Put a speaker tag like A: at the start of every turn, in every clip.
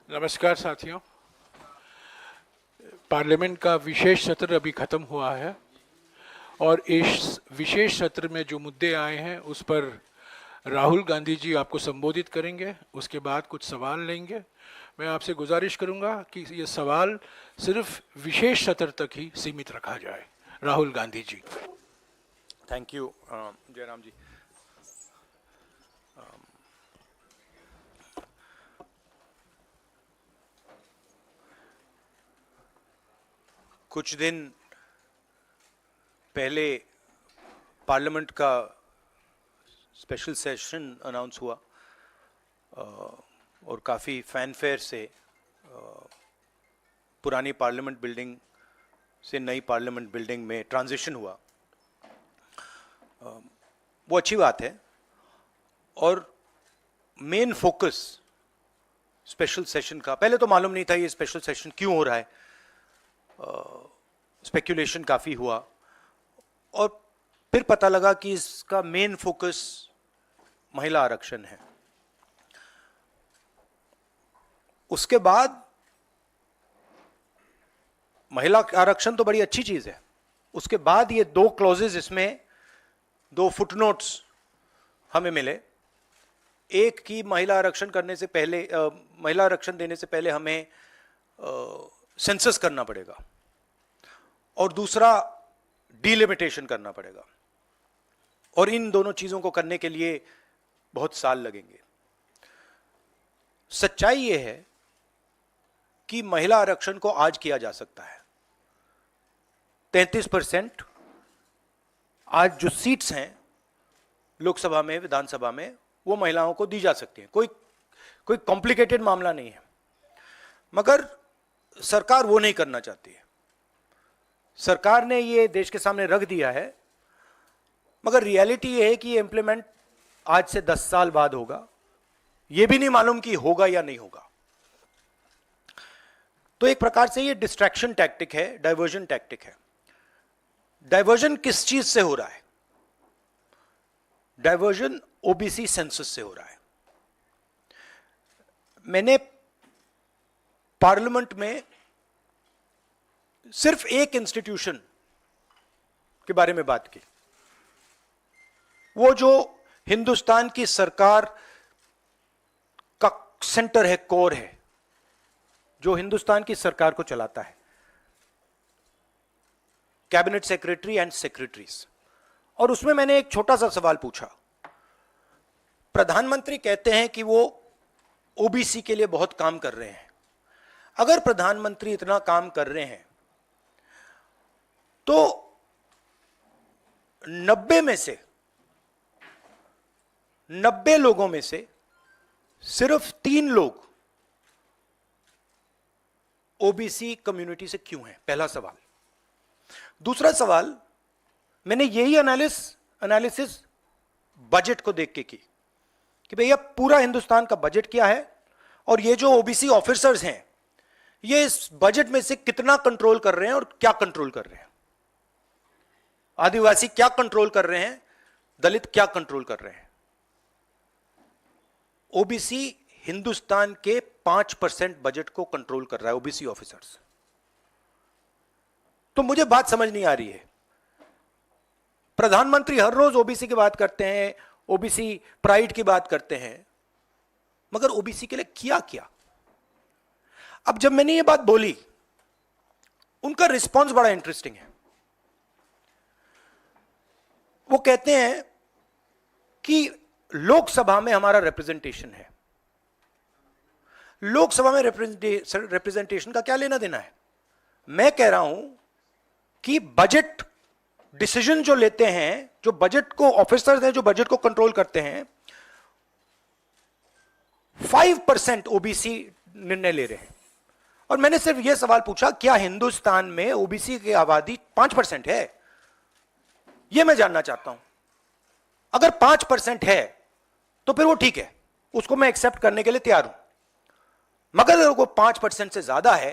A: नमस्कार साथियों। पार्लियामेंट का विशेष सत्र अभी खत्म हुआ है और इस विशेष सत्र में जो मुद्दे आए हैं उस पर राहुल गांधी जी आपको संबोधित करेंगे। उसके बाद कुछ सवाल लेंगे। मैं आपसे गुजारिश करूंगा कि ये सवाल सिर्फ विशेष सत्र तक ही सीमित रखा जाए। राहुल गांधी जी।
B: थैंक यू जयराम जी। कुछ दिन पहले पार्लियामेंट का स्पेशल सेशन अनाउंस हुआ और काफ़ी फैनफेयर से पुरानी पार्लियामेंट बिल्डिंग से नई पार्लियामेंट बिल्डिंग में ट्रांजिशन हुआ। वो अच्छी बात है और मेन फोकस स्पेशल सेशन का, पहले तो मालूम नहीं था ये स्पेशल सेशन क्यों हो रहा है, स्पेक्यूलेशन काफ़ी हुआ और फिर पता लगा कि इसका मेन फोकस महिला आरक्षण है। उसके बाद महिला आरक्षण तो बड़ी अच्छी चीज़ है, उसके बाद ये दो क्लॉजेज, इसमें दो फुटनोट्स हमें मिले। एक की महिला आरक्षण करने से पहले, महिला आरक्षण देने से पहले हमें सेंसस करना पड़ेगा और दूसरा डिलिमिटेशन करना पड़ेगा और इन दोनों चीजों को करने के लिए बहुत साल लगेंगे। सच्चाई यह है कि महिला आरक्षण को आज किया जा सकता है। 33% आज जो सीट्स हैं लोकसभा में, विधानसभा में, वो महिलाओं को दी जा सकती हैं। कोई कॉम्प्लिकेटेड मामला नहीं है, मगर सरकार वो नहीं करना चाहती है। सरकार ने ये देश के सामने रख दिया है, मगर रियलिटी ये है कि ये इंप्लीमेंट आज से 10 साल बाद होगा। ये भी नहीं मालूम कि होगा या नहीं होगा। तो एक प्रकार से ये डिस्ट्रैक्शन टैक्टिक है, डाइवर्जन टैक्टिक है। डाइवर्जन किस चीज से हो रहा है? डाइवर्जन ओबीसी सेंसस से हो रहा है। मैंने पार्लियामेंट में सिर्फ एक इंस्टीट्यूशन के बारे में बात की, वो जो हिंदुस्तान की सरकार का सेंटर है, कोर है, जो हिंदुस्तान की सरकार को चलाता है, कैबिनेट सेक्रेटरी एंड सेक्रेटरीज। और उसमें मैंने एक छोटा सा सवाल पूछा। प्रधानमंत्री कहते हैं कि वो ओबीसी के लिए बहुत काम कर रहे हैं। अगर प्रधानमंत्री इतना काम कर रहे हैं तो 90 लोगों में से सिर्फ 3 लोग ओबीसी कम्युनिटी से क्यों हैं? पहला सवाल। दूसरा सवाल, मैंने यही एनालिसिस बजट को देख के की कि भैया पूरा हिंदुस्तान का बजट क्या है और ये जो ओबीसी ऑफिसर्स हैं ये इस बजट में से कितना कंट्रोल कर रहे हैं और क्या कंट्रोल कर रहे हैं। आदिवासी क्या कंट्रोल कर रहे हैं, दलित क्या कंट्रोल कर रहे हैं। ओबीसी हिंदुस्तान के 5% बजट को कंट्रोल कर रहा है, ओबीसी ऑफिसर्स। तो मुझे बात समझ नहीं आ रही है। प्रधानमंत्री हर रोज ओबीसी की बात करते हैं, ओबीसी प्राइड की बात करते हैं, मगर ओबीसी के लिए किया क्या? अब जब मैंने ये बात बोली, उनका रिस्पॉन्स बड़ा इंटरेस्टिंग है। वो कहते हैं कि लोकसभा में हमारा रिप्रेजेंटेशन है। लोकसभा में रिप्रेजेंटेशन का क्या लेना देना है? मैं कह रहा हूं कि बजट डिसीजन जो लेते हैं, जो बजट को ऑफिसर्स हैं, जो बजट को कंट्रोल करते हैं, 5% ओबीसी निर्णय ले रहे हैं। और मैंने सिर्फ यह सवाल पूछा, क्या हिंदुस्तान में ओबीसी की आबादी 5% है? यह मैं जानना चाहता हूं। अगर 5% है तो फिर वो ठीक है, उसको मैं एक्सेप्ट करने के लिए तैयार हूं। मगर अगर वो 5% से ज्यादा है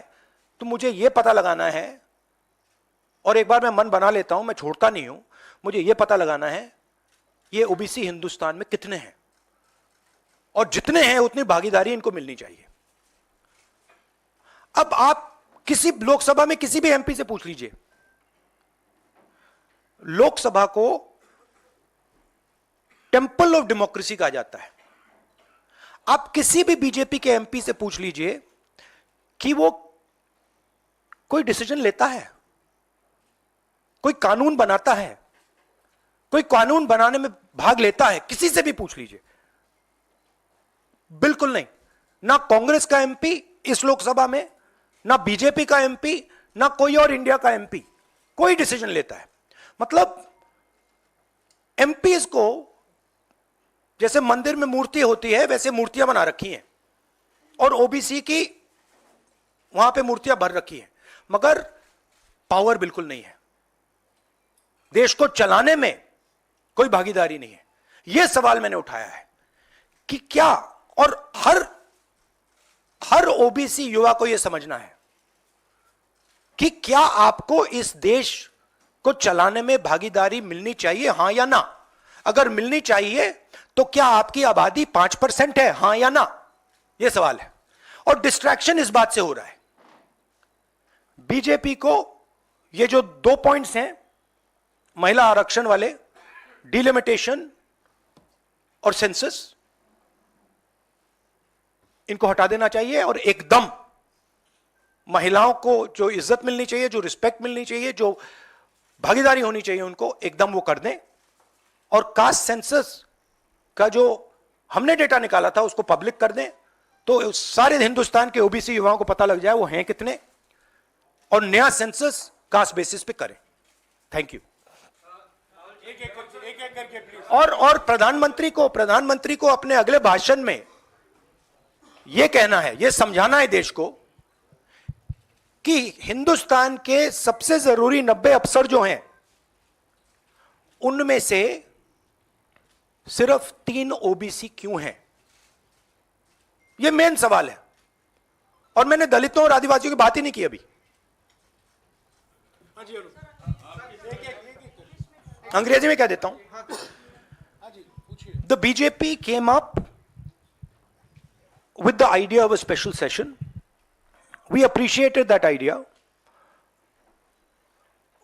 B: तो मुझे यह पता लगाना है, और एक बार मैं मन बना लेता हूं, मैं छोड़ता नहीं हूं, मुझे यह पता लगाना है ये ओबीसी हिंदुस्तान में कितने हैं और जितने हैं उतनी भागीदारी इनको मिलनी चाहिए। अब आप किसी लोकसभा में किसी भी एमपी से पूछ लीजिए, लोकसभा को टेंपल ऑफ डेमोक्रेसी कहा जाता है। आप किसी भी बीजेपी के एमपी से पूछ लीजिए कि वो कोई डिसीजन लेता है, कोई कानून बनाता है, कोई कानून बनाने में भाग लेता है, किसी से भी पूछ लीजिए, बिल्कुल नहीं। ना कांग्रेस का एमपी इस लोकसभा में, ना बीजेपी का एमपी, ना कोई और इंडिया का एमपी कोई डिसीजन लेता है। मतलब एमपीज को जैसे मंदिर में मूर्ति होती है वैसे मूर्तियां बना रखी हैं, और ओबीसी की वहां पे मूर्तियां भर रखी हैं, मगर पावर बिल्कुल नहीं है, देश को चलाने में कोई भागीदारी नहीं है। यह सवाल मैंने उठाया है कि क्या, और हर ओबीसी युवा को यह समझना है कि क्या आपको इस देश को चलाने में भागीदारी मिलनी चाहिए, हां या ना। अगर मिलनी चाहिए तो क्या आपकी आबादी 5% है, हां या ना, यह सवाल है। और डिस्ट्रैक्शन इस बात से हो रहा है, बीजेपी को ये जो 2 पॉइंट्स हैं, महिला आरक्षण वाले, डिलिमिटेशन और सेंसस, इनको हटा देना चाहिए और एकदम महिलाओं को जो इज्जत मिलनी चाहिए, जो रिस्पेक्ट मिलनी चाहिए, जो भागीदारी होनी चाहिए, उनको एकदम वो कर दें। और कास्ट सेंसस का जो हमने डेटा निकाला था उसको पब्लिक कर दें, तो सारे हिंदुस्तान के ओबीसी युवाओं को पता लग जाए वो हैं कितने, और नया सेंसस कास्ट बेसिस पे करें। Thank you. और प्रधानमंत्री को अपने अगले भाषण में यह कहना है, यह समझाना है देश को कि हिंदुस्तान के सबसे जरूरी 90 अफसर जो हैं उनमें से सिर्फ 3 ओबीसी क्यों हैं। यह मेन सवाल है, और मैंने दलितों और आदिवासियों की बात ही नहीं की अभी। अंग्रेजी में कह देता हूं। The BJP came up with the idea of a special session. We appreciated that idea.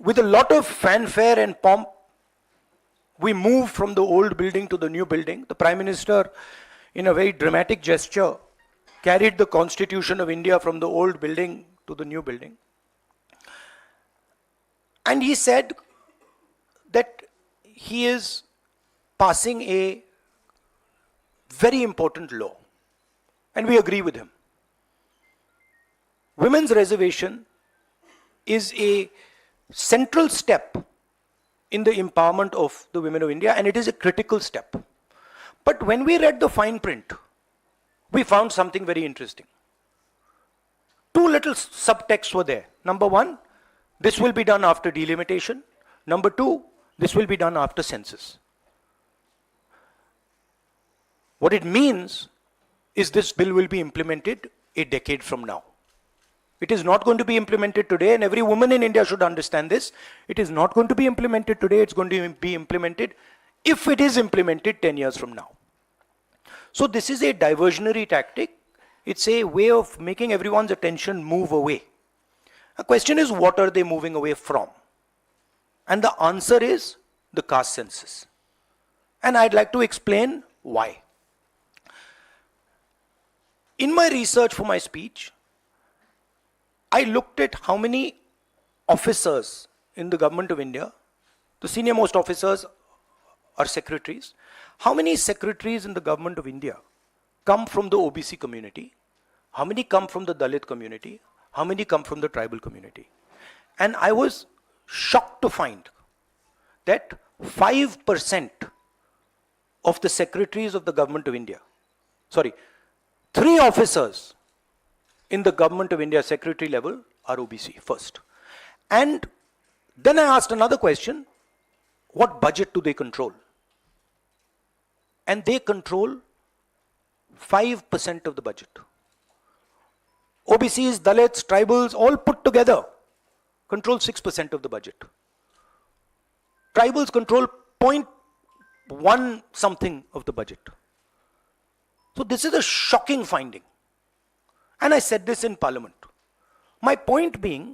B: With a lot of fanfare and pomp, we moved from the old building to the new building. The Prime Minister, in a very dramatic gesture, carried the Constitution of India from the old building to the new building. And he said that he is passing a very important law. And we agree with him. Women's reservation is a central step in the empowerment of the women of India, and it is a critical step. But when we read the fine print, we found something very interesting. 2 little subtexts were there. Number 1, this will be done after delimitation. Number 2, this will be done after census. What it means is this bill will be implemented a decade from now. It is not going to be implemented today, and every woman in India should understand this. It is not going to be implemented today, it's going to be implemented, if it is implemented, 10 years from now. So this is a diversionary tactic. It's a way of making everyone's attention move away. The question is, what are they moving away from? And the answer is the caste census. And I'd like to explain why. In my research for my speech, I looked at how many officers in the government of India, the senior most officers are secretaries, how many secretaries in the government of India come from the OBC community, how many come from the Dalit community, how many come from the tribal community. And I was shocked to find that 5% of the secretaries of the government of India, 3 officers in the government of India secretary level are OBC first. And then I asked another question, what budget do they control? And they control 5% of the budget. OBCs, Dalits, tribals, all put together control 6% of the budget. Tribals control 0.1 something of the budget. So this is a shocking finding. And I said this in Parliament. My point being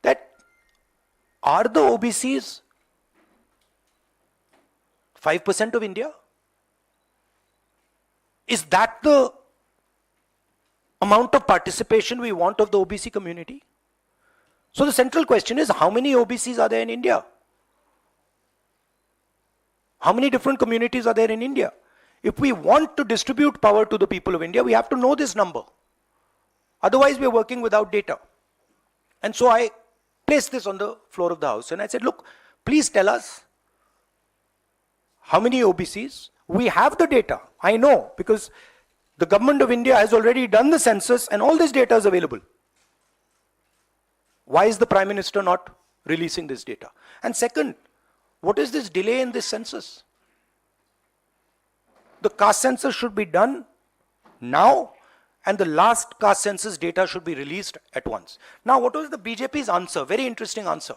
B: that are the OBCs 5% of India? Is that the amount of participation we want of the OBC community? So the central question is, how many OBCs are there in India? How many different communities are there in India? If we want to distribute power to the people of India, we have to know this number. Otherwise, we are working without data. And so I placed this on the floor of the House and I said, look, please tell us how many OBCs. We have the data, I know, because the government of India has already done the census and all this data is available. Why is the Prime Minister not releasing this data? And second, what is this delay in this census? The caste census should be done now, and the last caste census data should be released at once. Now, what was the BJP's answer? Very interesting answer.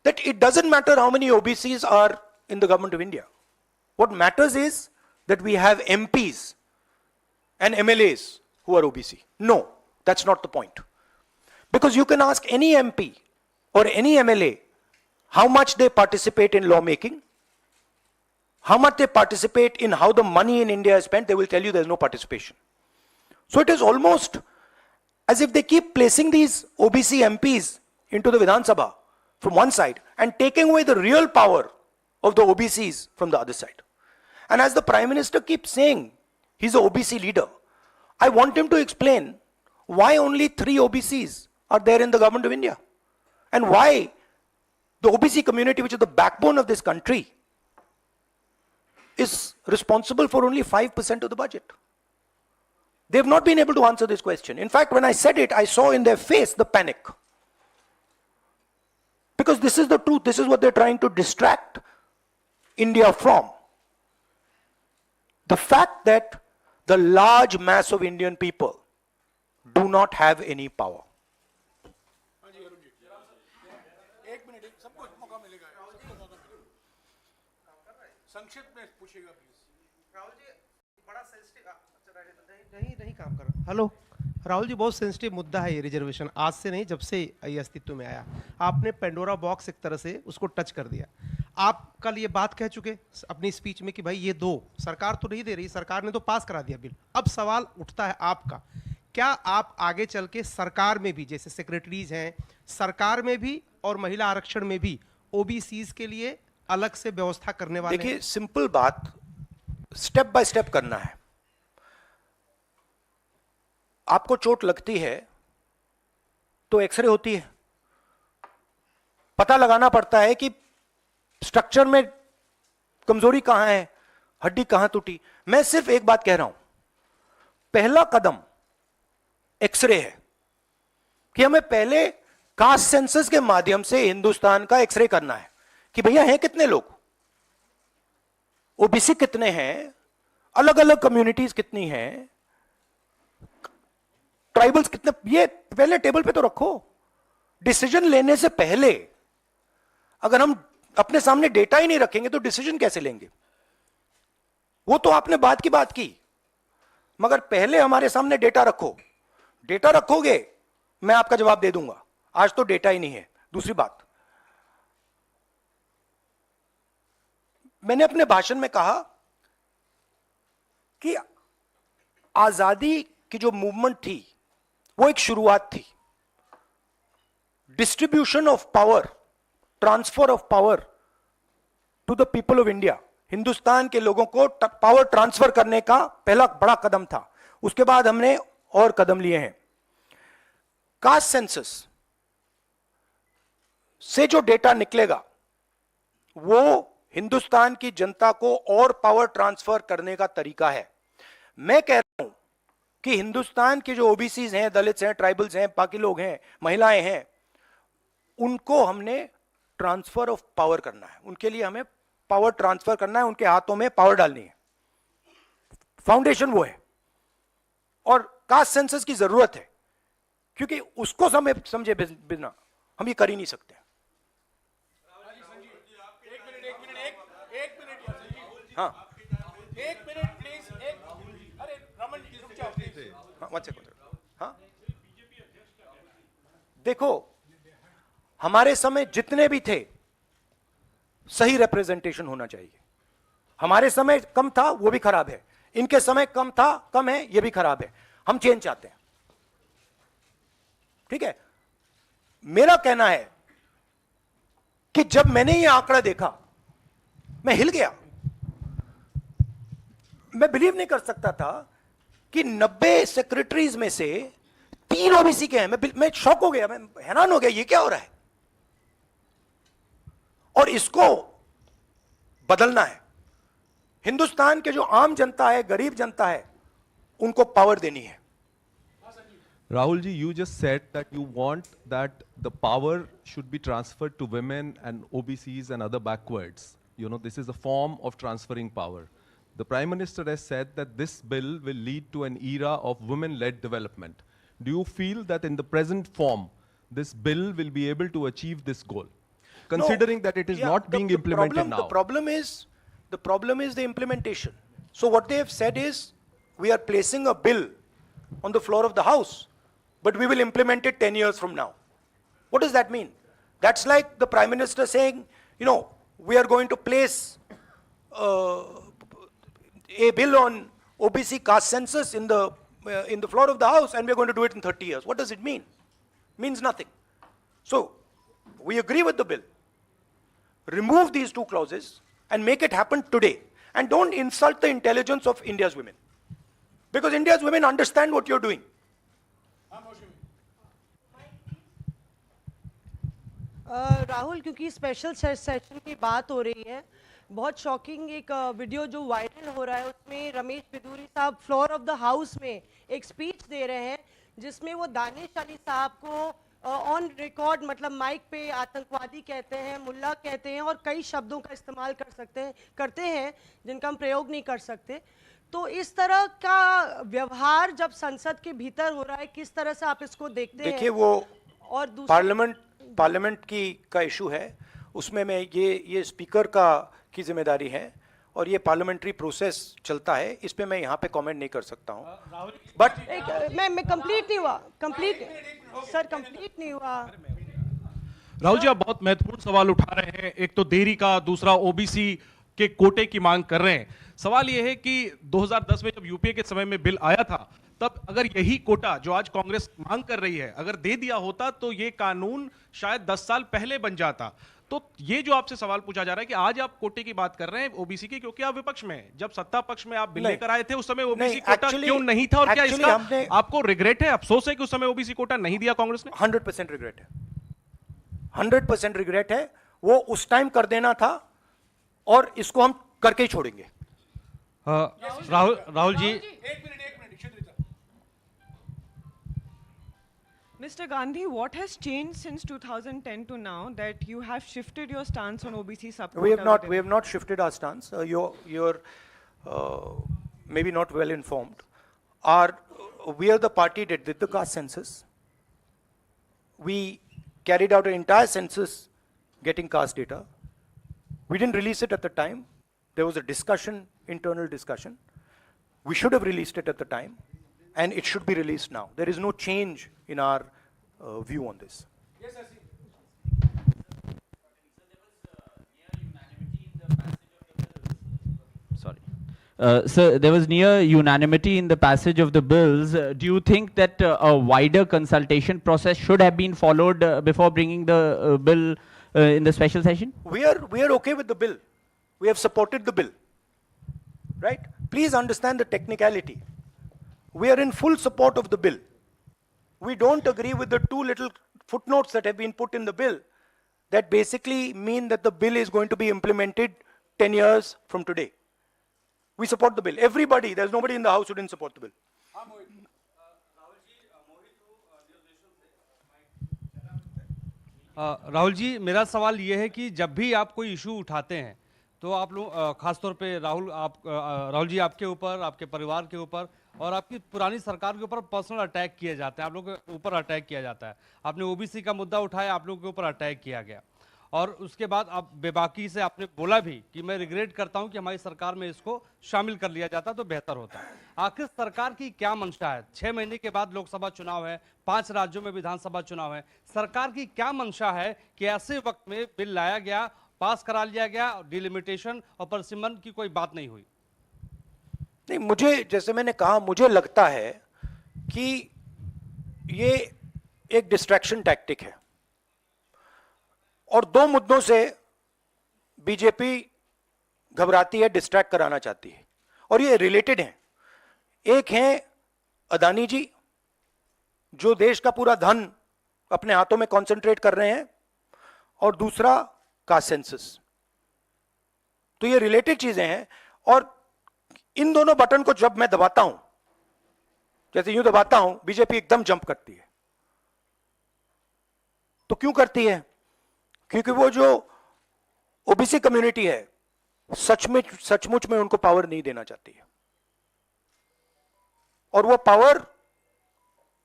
B: That it doesn't matter how many OBCs are in the government of India. What matters is that we have MPs and MLAs who are OBC. No, that's not the point. Because you can ask any MP or any MLA how much they participate in lawmaking, how much they participate in how the money in India is spent, they will tell you there's no participation. So it is almost as if they keep placing these OBC MPs into the Vidhan Sabha from one side and taking away the real power of the OBCs from the other side. And as the Prime Minister keeps saying, he's an OBC leader, I want him to explain why only 3 OBCs are there in the government of India. And why the OBC community, which is the backbone of this country, is responsible for only 5% of the budget. They have not been able to answer this question. In fact, when I said it, I saw in their face the panic. Because this is the truth, this is what they're trying to distract India from. The fact that the large mass of Indian people do not have any power.
C: नहीं काम कर रहा। Hello Rahul ji, बहुत sensitive मुद्दा है ये reservation. आज से नहीं, जब से ये अस्तित्व में आया, आपने पेंडोरा बॉक्स एक तरह से उसको टच कर दिया। आप कल ये बात कह चुके अपनी स्पीच में कि भाई ये दो, सरकार तो नहीं दे रही, सरकार ने तो पास करा दिया बिल। अब सवाल उठता है आपका, क्या आप आगे चल के सरकार में भी, जैसे सेक्रेटरीज हैं, सरकार में भी और महिला आरक्षण में भी ओबीसीज के लिए अलग से व्यवस्था करने वाले?
B: देखिए, सिंपल बात, स्टेप बाय स्टेप करना है। आपको चोट लगती है तो एक्सरे होती है, पता लगाना पड़ता है कि स्ट्रक्चर में कमजोरी कहां है, हड्डी कहां टूटी। मैं सिर्फ एक बात कह रहा हूं, पहला कदम एक्सरे है कि हमें पहले कास्ट सेंसस के माध्यम से हिंदुस्तान का एक्सरे करना है कि भैया हैं कितने लोग, ओबीसी कितने हैं, अलग अलग कम्युनिटीज कितनी हैं, ट्राइबल्स कितने, ये पहले टेबल पे तो रखो। डिसीजन लेने से पहले अगर हम अपने सामने डेटा ही नहीं रखेंगे तो डिसीजन कैसे लेंगे? वो तो आपने बात की बात की, मगर पहले हमारे सामने डेटा रखो। डेटा रखोगे, मैं आपका जवाब दे दूंगा। आज तो डेटा ही नहीं है। दूसरी बात, मैंने अपने भाषण में कहा कि आजादी की जो मूवमेंट थी वो एक शुरुआत थी। Distribution of power, transfer of power to the people of India, Hindustan के लोगों को पावर ट्रांसफर करने का पहला बड़ा कदम था। उसके बाद हमने और कदम लिए हैं। कास्ट सेंसस से जो डेटा निकलेगा वो हिंदुस्तान की जनता को और पावर ट्रांसफर करने का तरीका है। मैं कह रहा हूं कि हिंदुस्तान के जो ओबीसीज हैं, दलित्स हैं, ट्राइबल्स हैं, बाकी लोग हैं, महिलाएं हैं, उनको हमने ट्रांसफर ऑफ पावर करना है। उनके लिए हमें पावर ट्रांसफर करना है, उनके हाथों में पावर डालनी है। फाउंडेशन वो है, और कास्ट सेंसस की जरूरत है, क्योंकि उसको समझे बिना हम ये कर ही नहीं सकते। हाँ, एक मिनट प्लीज, एक, अरे रमन जी रुक जाओ प्लीज। हाँ, वन सेकंड। हाँ, देखो, हमारे समय जितने भी थे सही रिप्रेजेंटेशन होना चाहिए। हमारे समय कम था, वो भी खराब है। इनके समय कम था, कम है, ये भी खराब है। हम चेंज चाहते हैं, ठीक है। मेरा कहना है कि जब मैंने ये आंकड़ा देखा मैं हिल गया। मैं बिलीव नहीं कर सकता था कि 90 सेक्रेटरीज में से 3 ओबीसी के हैं। मैं शॉक हो गया, मैं हैरान हो गया, ये क्या हो रहा है। और इसको बदलना है। हिंदुस्तान के जो आम जनता है, गरीब जनता है, उनको पावर देनी है।
D: Rahul ji, you just said that you want that the power should be transferred to women and OBCs and other backwards. You know, this is a form of transferring power. The Prime Minister has said that this bill will lead to an era of women-led development. Do you feel that in the present form, this bill will be able to achieve this goal? Considering
B: No,
D: that it is
B: yeah,
D: not being implemented now.
B: The problem is the implementation. So what they have said is, we are placing a bill on the floor of the House, but we will implement it 10 years from now. What does that mean? That's like the Prime Minister saying, you know, we are going to place a bill on OBC caste census in the floor of the House, and we're going to do it in 30 years. What does it mean? Means nothing. So, we agree with the bill. Remove these 2 clauses and make it happen today. And don't insult the intelligence of India's women. Because India's women understand what you're doing.
E: Rahul, क्योंकि special session की बात हो रही है, बहुत shocking एक video जो viral हो रहा है, उसमें रमेश बिदूरी साहब फ्लोर ऑफ द हाउस में एक स्पीच दे रहे हैं, जिसमें वो दानिश अली साहब को ऑन रिकॉर्ड, मतलब माइक पे आतंकवादी कहते हैं, मुल्ला कहते हैं और कई शब्दों का इस्तेमाल करते हैं जिनका हम प्रयोग नहीं कर सकते। तो इस तरह का व्यवहार जब संसद के भीतर हो रहा है, किस तरह से आप इसको देखते हैं?
B: देखिए, वो
E: और
B: पार्लियामेंट का इशू है, उसमें मैं ये स्पीकर की जिम्मेदारी है और ये पार्लियामेंट्री प्रोसेस चलता है, इस पे मैं यहाँ पे कमेंट नहीं कर सकता हूँ। बट
E: मैं कंप्लीट नहीं हुआ, कंप्लीट नहीं हुआ।
F: राहुल जी, आप बहुत महत्वपूर्ण सवाल उठा रहे हैं। एक तो देरी का, दूसरा ओबीसी के कोटे की मांग कर रहे हैं। सवाल यह है कि 2010 में जब यूपीए के समय में बिल आया था, तब अगर यही कोटा जो आज कांग्रेस मांग कर रही है अगर दे दिया होता तो ये कानून शायद 10 साल पहले बन जाता। तो ये जो आपसे सवाल पूछा जा रहा है कि आज आप कोटे की बात कर रहे हैं ओबीसी की, क्योंकि आप विपक्ष में हैं। जब सत्ता पक्ष में आप बिल लेकर आए थे, उस समय ओबीसी कोटा क्यों नहीं था, और क्या इसका आपको रिग्रेट है, अफसोस है कि उस समय ओबीसी कोटा नहीं दिया कांग्रेस ने?
B: 100% रिग्रेट है, 100% रिग्रेट है। वो उस टाइम कर देना था और इसको हम करके ही छोड़ेंगे।
F: Rahul ji,
G: Mr. Gandhi, what has changed since 2010 to now that you have shifted your stance on OBC support?
B: We have not shifted our stance. You're maybe not well informed. We are the party that did the caste census. We carried out an entire census getting caste data. We didn't release it at the time. There was a discussion, internal discussion. We should have released it at the time, and it should be released now. There is no change in our view on this.
H: Yes, I see.
I: So there was near unanimity in the passage of the bills. Do you think that a wider consultation process should have been followed before bringing the bill in the special session?
B: We are okay with the bill. We have supported the bill. Right? Please understand the technicality. We are in full support of the bill. We don't agree with the 2 little footnotes that have been put in the bill that basically mean that the bill is going to be implemented 10 years from today. We support the bill. Everybody, there's nobody in the house who didn't support the bill.
J: Rahul ji, मेरा सवाल ये है कि जब भी आप कोई issue उठाते हैं तो आप लोग खासतौर पे राहुल जी, आपके ऊपर, आपके परिवार के ऊपर और आपकी पुरानी सरकार के ऊपर पर्सनल अटैक किए जाते हैं, आप लोगों के ऊपर अटैक किया जाता है। आपने ओबीसी का मुद्दा उठाया, आप लोगों के ऊपर अटैक किया गया। और उसके बाद अब बेबाकी से आपने बोला भी कि मैं रिग्रेट करता हूं कि हमारी सरकार में इसको शामिल कर लिया जाता तो बेहतर होता। आखिर सरकार की क्या मंशा है? 6 महीने के बाद लोकसभा चुनाव है, 5 राज्यों में विधानसभा चुनाव है, सरकार की क्या मंशा है कि ऐसे वक्त में बिल लाया गया, पास करा लिया गया, डिलिमिटेशन और परसिमन की कोई बात नहीं हुई?
B: नहीं, मुझे, जैसे मैंने कहा, मुझे लगता है कि ये एक डिस्ट्रैक्शन टैक्टिक है और 2 मुद्दों से बीजेपी घबराती है, डिस्ट्रैक्ट कराना चाहती है और ये रिलेटेड हैं। एक है अदानी जी, जो देश का पूरा धन अपने हाथों में कॉन्सेंट्रेट कर रहे हैं, और दूसरा कास्ट सेंसस। तो ये रिलेटेड चीजें हैं और इन दोनों बटन को जब मैं दबाता हूं, जैसे यूं दबाता हूं, बीजेपी एकदम जंप करती है। तो क्यों करती है? क्योंकि वो जो ओबीसी कम्युनिटी है, सचमुच में उनको पावर नहीं देना चाहती है और वो पावर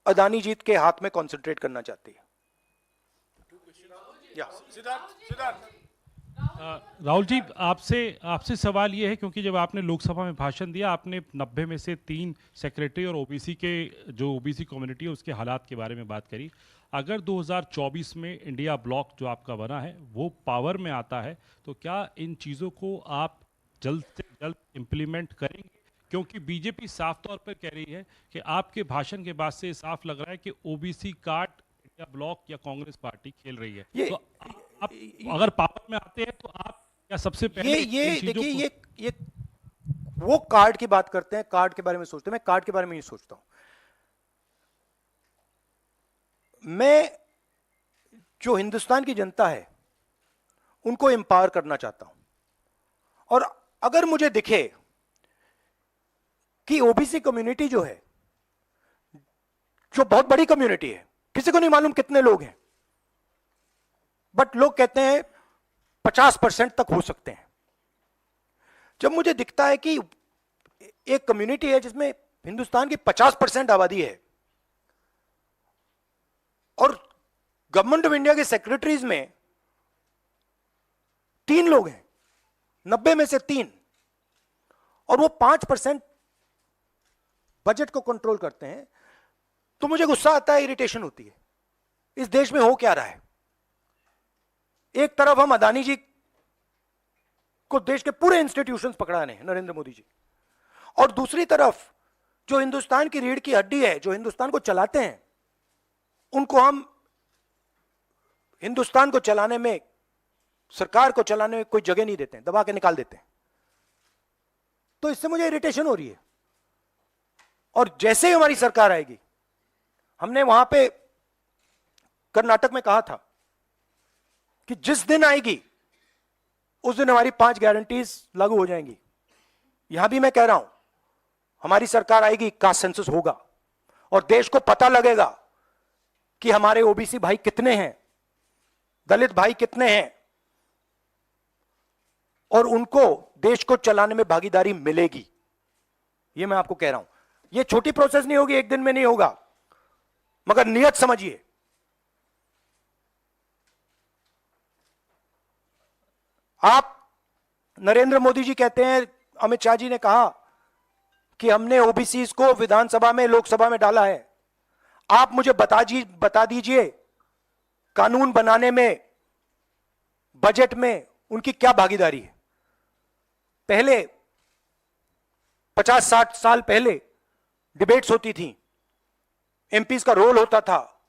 B: अदानी जी के हाथ में कॉन्सेंट्रेट करना चाहती है।
H: राहुल जी, आपसे सवाल ये है, क्योंकि जब आपने लोकसभा में भाषण दिया, आपने 90 में से 3 सेक्रेटरी और ओबीसी के, जो ओबीसी कम्युनिटी है उसके हालात के बारे में बात करी। अगर 2024 में इंडिया ब्लॉक जो आपका बना है वो पावर में आता है, तो क्या इन चीज़ों को आप जल्द से जल्द इम्प्लीमेंट करेंगे? क्योंकि बीजेपी साफ तौर पर कह रही है कि आपके भाषण के बाद से साफ लग रहा है कि ओबीसी कार्ड इंडिया ब्लॉक या कांग्रेस पार्टी खेल रही है। तो आप अगर पावर में आते हैं तो आप क्या सबसे पहले
B: ये देखिए, ये वो कार्ड की बात करते हैं, कार्ड के बारे में सोचते हैं। मैं कार्ड के बारे में नहीं सोचता हूं। मैं जो हिंदुस्तान की जनता है उनको एम्पावर करना चाहता हूं और अगर मुझे दिखे कि ओबीसी कम्युनिटी जो है, जो बहुत बड़ी कम्युनिटी है, किसी को नहीं मालूम कितने लोग हैं, बट लोग कहते हैं 50% तक हो सकते हैं। जब मुझे दिखता है कि एक कम्युनिटी है जिसमें हिंदुस्तान की 50% आबादी है और गवर्नमेंट ऑफ इंडिया के सेक्रेटरीज में 3 लोग हैं, 90 में से 3, और वो 5% बजट को कंट्रोल करते हैं, तो मुझे गुस्सा आता है, इरिटेशन होती है। इस देश में हो क्या रहा है? एक तरफ हम अदानी जी को देश के पूरे इंस्टीट्यूशंस पकड़ा रहे हैं, नरेंद्र मोदी जी, और दूसरी तरफ जो हिंदुस्तान की रीढ़ की हड्डी है, जो हिंदुस्तान को चलाते हैं, उनको हम हिंदुस्तान को चलाने में, सरकार को चलाने में कोई जगह नहीं देते हैं, दबा के निकाल देते हैं। तो इससे मुझे इरिटेशन हो रही है। और जैसे ही हमारी सरकार आएगी, हमने वहां पे कर्नाटक में कहा था कि जिस दिन आएगी उस दिन हमारी 5 गारंटीज लागू हो जाएंगी। यहां भी मैं कह रहा हूं, हमारी सरकार आएगी, कास्ट सेंसस होगा और देश को पता लगेगा कि हमारे ओबीसी भाई कितने हैं, दलित भाई कितने हैं, और उनको देश को चलाने में भागीदारी मिलेगी। ये मैं आपको कह रहा हूं। ये छोटी प्रोसेस नहीं होगी, एक दिन में नहीं होगा, मगर नियत समझिए। आप, नरेंद्र मोदी जी कहते हैं, अमित शाह जी ने कहा कि हमने ओबीसी को विधानसभा में, लोकसभा में डाला है। आप मुझे बता दीजिए कानून बनाने में, बजट में उनकी क्या भागीदारी है। पहले 50-60 साल पहले डिबेट्स होती थी, एमपीज का रोल होता था,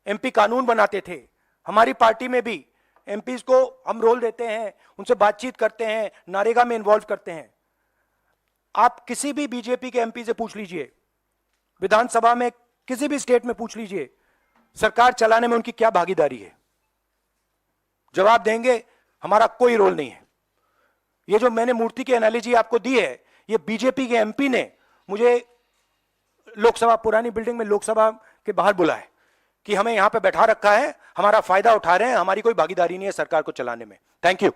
B: एमपी कानून बनाते थे। हमारी पार्टी में भी एमपीज को हम रोल देते हैं, उनसे बातचीत करते हैं, नारेगा में इन्वॉल्व करते हैं। आप किसी भी बीजेपी के एमपी से पूछ लीजिए, विधानसभा में किसी भी स्टेट में पूछ लीजिए, सरकार चलाने में उनकी क्या भागीदारी है। जवाब देंगे, हमारा कोई रोल नहीं है। ये जो मैंने मूर्ति की एनालॉजी आपको दी है, ये बीजेपी के एमपी ने मुझे लोकसभा, पुरानी बिल्डिंग में लोकसभा के बाहर बुलाया कि हमें यहां पे बैठा रखा है, हमारा फायदा उठा रहे हैं, हमारी कोई भागीदारी नहीं है सरकार को चलाने में। Thank you.